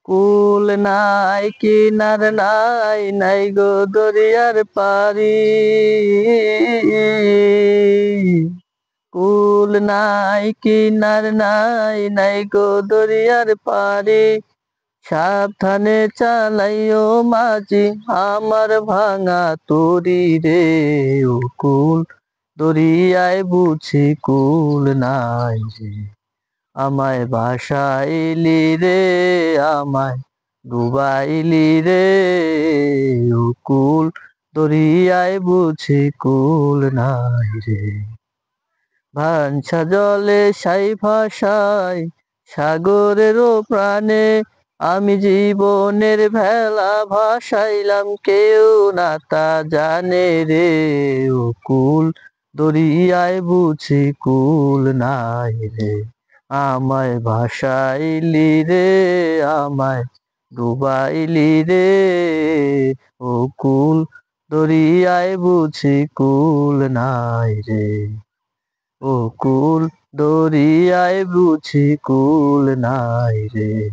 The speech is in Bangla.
কুল নাই কিনার নাই, নাই গো দরিয়ার পারি। কুল নাই কিনার নাই, নাই গো দরিয়ার পারি। সাবধানে চালাইও মাঝি আমার ভাঙা তরি রে। ও কুল দরিয়ায় বুঝি কুল নাই রে। আমায় ভাসাইলি রে, আমায় ডুবাইলি রে। ও কুল দরিয়ায় বুঝি কুল নাই রে। ভাঞ্ছা জলে সাই ভাষায় সাগরেরও প্রাণে, আমি জীবনের ভেলা ভাসাইলাম কেউ না তা জানে রে। ও কুল দরিয়ায় বুঝি কুল নাই রে। আমায় ভাসাইলি রে, আমায় ডুবাইলি রে। ও কুল দরিয়ায় বুঝি কুল নাই রে। ও কুল দরিয়ায় বুঝি কুল নাই রে।